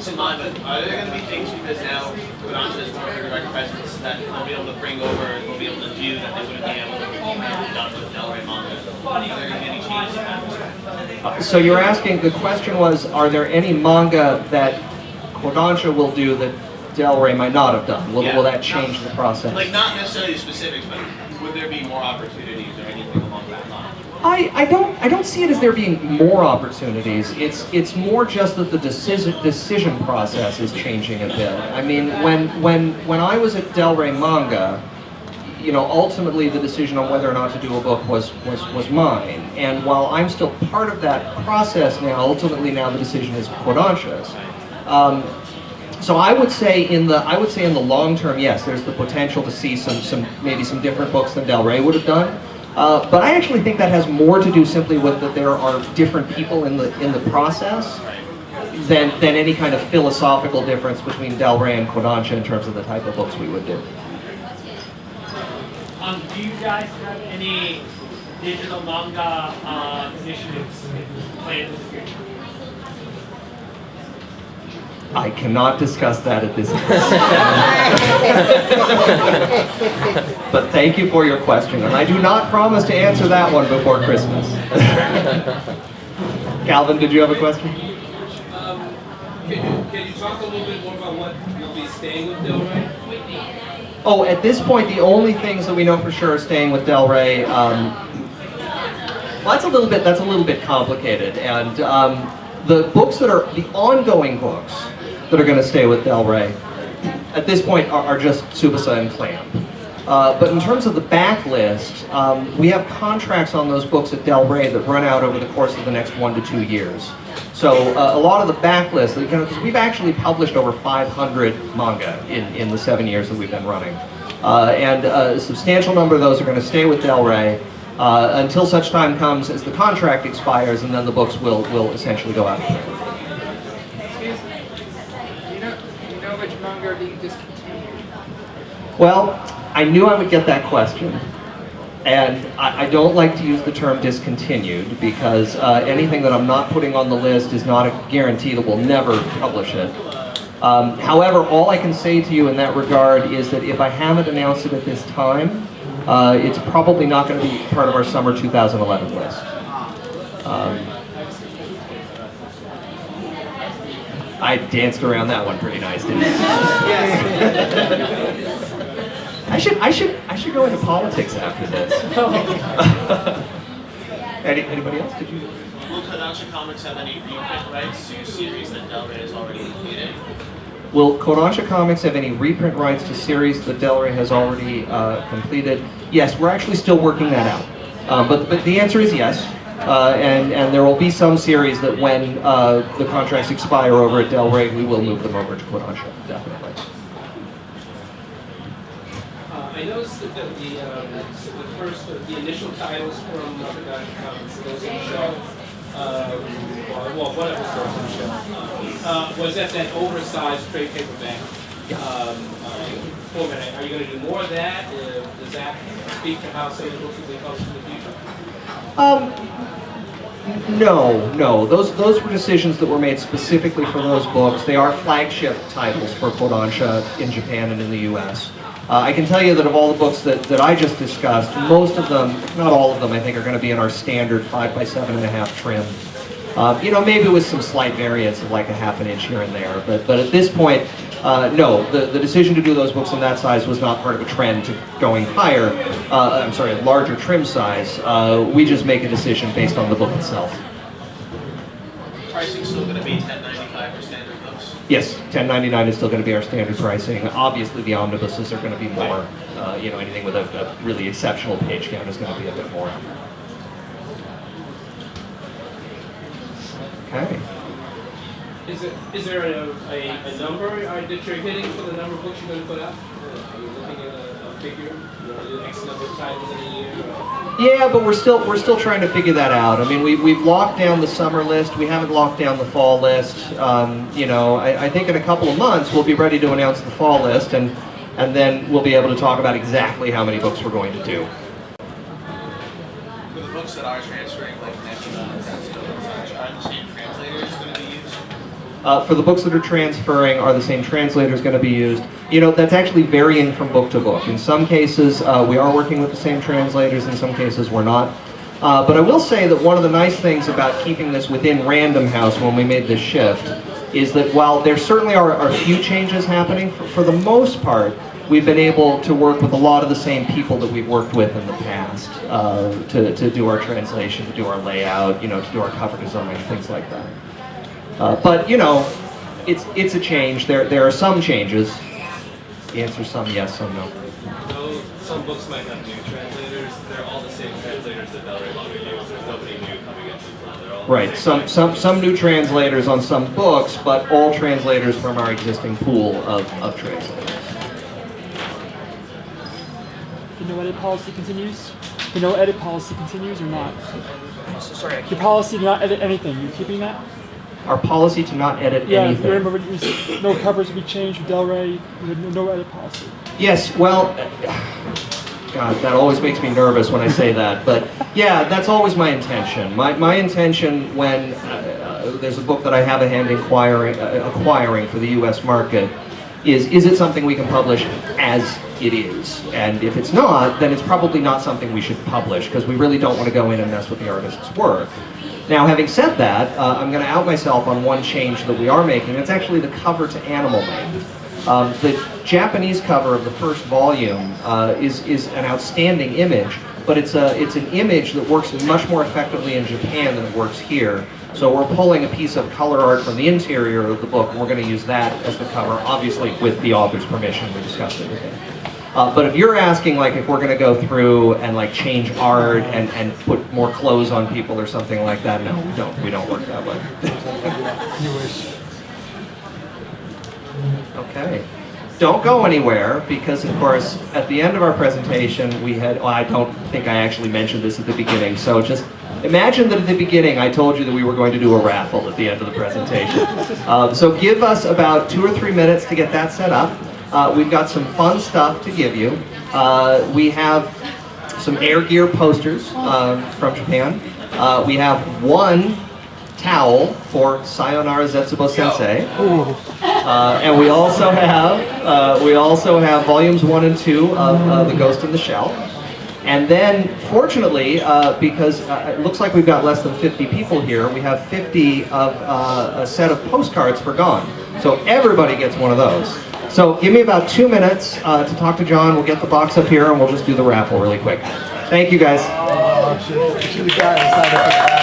books in mind, but are there going to be things, because now Kodansha is more of a direct presence, that they'll be able to bring over and they'll be able to do that they wouldn't be able to have done with Del Rey Manga? Are there going to be any changes in that? So you're asking, the question was, are there any manga that Kodansha will do that Del Rey might not have done? Will that change the process? Like, not necessarily the specifics, but would there be more opportunities or anything along that line? I don't see it as there being more opportunities. It's more just that the decision process is changing a bit. I mean, when I was at Del Rey Manga, you know, ultimately the decision on whether or not to do a book was mine. And while I'm still part of that process now, ultimately now the decision is Kodansha's. So I would say in the long term, yes, there's the potential to see maybe some different books than Del Rey would have done. But I actually think that has more to do simply with that there are different people in the process than any kind of philosophical difference between Del Rey and Kodansha in terms of the type of books we would do. Do you guys have any digital manga initiatives planned in the future? I cannot discuss that at this time. But thank you for your question, and I do not promise to answer that one before Christmas. Calvin, did you have a question? Can you talk a little bit more about what you'll be staying with Del Rey? Oh, at this point, the only things that we know for sure are staying with Del Rey. Well, that's a little bit complicated, and the books that are the ongoing books that are going to stay with Del Rey at this point are just Tsubasa and Clamp. But in terms of the backlist, we have contracts on those books at Del Rey that run out over the course of the next 1 to 2 years. So a lot of the backlist, because we've actually published over 500 manga in the 7 years that we've been running. And a substantial number of those are going to stay with Del Rey until such time comes as the contract expires, and then the books will essentially go out of print. Do you know which manga are being discontinued? Well, I knew I would get that question. And I don't like to use the term discontinued because anything that I'm not putting on the list is not a guarantee that we'll never publish it. However, all I can say to you in that regard is that if I haven't announced it at this time, it's probably not going to be part of our summer 2011 list. I danced around that one pretty nice, didn't I? Yes. I should go into politics after this. Anybody else? Did you? Will Kodansha Comics have any reprint rights to series that Del Rey has already completed? Will Kodansha Comics have any reprint rights to series that Del Rey has already completed? Yes, we're actually still working that out. But the answer is yes. And there will be some series that when the contracts expire over at Del Rey, we will move them over to Kodansha, definitely. I noticed that the initial titles from Kodansha Comics, those on the shelf, one of the stores on the shelf, was at that oversized trade paperback format. Are you going to do more of that? Does that speak to how some of the books will be published in the future? No. Those were decisions that were made specifically for those books. They are flagship titles for Kodansha in Japan and in the U.S. I can tell you that of all the books that I just discussed, most of them, if not all of them, I think are going to be in our standard 5 by 7.5 trim. Maybe with some slight variance of like a ½ an inch here and there. But at this point, no, the decision to do those books in that size was not part of a trend to going higher. Larger trim size. We just make a decision based on the book itself. Pricing still going to be $10.95 for standard books? Yes, $10.99 is still going to be our standard pricing. Obviously, the omnibuses are going to be more. Anything with a really exceptional page count is going to be a bit more. Okay. Is there a number that you're hitting for the number of books you're going to put out? Are you looking at a figure? You want to do X number of titles in a year? Yeah, but we're still trying to figure that out. I mean, we've locked down the summer list. We haven't locked down the fall list. I think in a couple of months we'll be ready to announce the fall list, and then we'll be able to talk about exactly how many books we're going to do. For the books that are transferring, like Nebula and such, are the same translators going to be used? For the books that are transferring, are the same translators going to be used? You know, that's actually varying from book to book. In some cases, we are working with the same translators. In some cases, we're not. But I will say that one of the nice things about keeping this within Random House when we made this shift is that while there certainly are a few changes happening, for the most part, we've been able to work with a lot of the same people that we've worked with in the past to do our translation, to do our layout, you know, to do our cover design, things like that. But you know, it's a change. There are some changes. The answer is some yes, some no. Though some books might have new translators, they're all the same translators that Del Rey Manga use. There's nobody new coming in from front. They're all the Right. same Some new translators on some books, but all translators from our existing pool of translators. The no edit policy continues? The no edit policy continues or not? Sorry, Your policy to not edit anything, you keeping that? our policy to not edit Yeah, anything. remember no covers will be changed with Del Rey, no edit policy. Yes, well, God, that always makes me nervous when I say that, but yeah, that's always my intention. My intention when there's a book that I have a hand acquiring for the U.S. market is it something we can publish as it is? And if it's not, then it's probably not something we should publish, because we really don't want to go in and mess with the artist's work. Now, having said that, I'm going to out myself on one change that we are making. It's actually the cover to Animal Man. The Japanese cover of the first volume is an outstanding image, but it's an image that works much more effectively in Japan than it works here. So we're pulling a piece of color art from the interior of the book, and we're going to use that as the cover, obviously with the author's permission. We discussed it with him. But if you're asking, like, if we're going to go through and like change art and put more clothes on people or something like that, no, we don't work that way. Okay. Don't go anywhere, because of course at the end of our presentation we had, well, I don't think I actually mentioned this at the beginning, so just imagine that at the beginning I told you that we were going to do a raffle at the end of the presentation. So give us about 2 or 3 minutes to get that set up. We've got some fun stuff to give you. We have some Air Gear posters from Japan. We have one towel for Sayonara Zetsubo Sensei. And we also have volumes 1 and 2 of The Ghost in the Shell. And then, fortunately, because it looks like we've got less than 50 people here, we have 50 of a set of postcards for Gone. So everybody gets one of those. So give me about 2 minutes to talk to John. We'll get the box up here and we'll just do the raffle really quick. Thank you, guys. Oh, should the guy inside of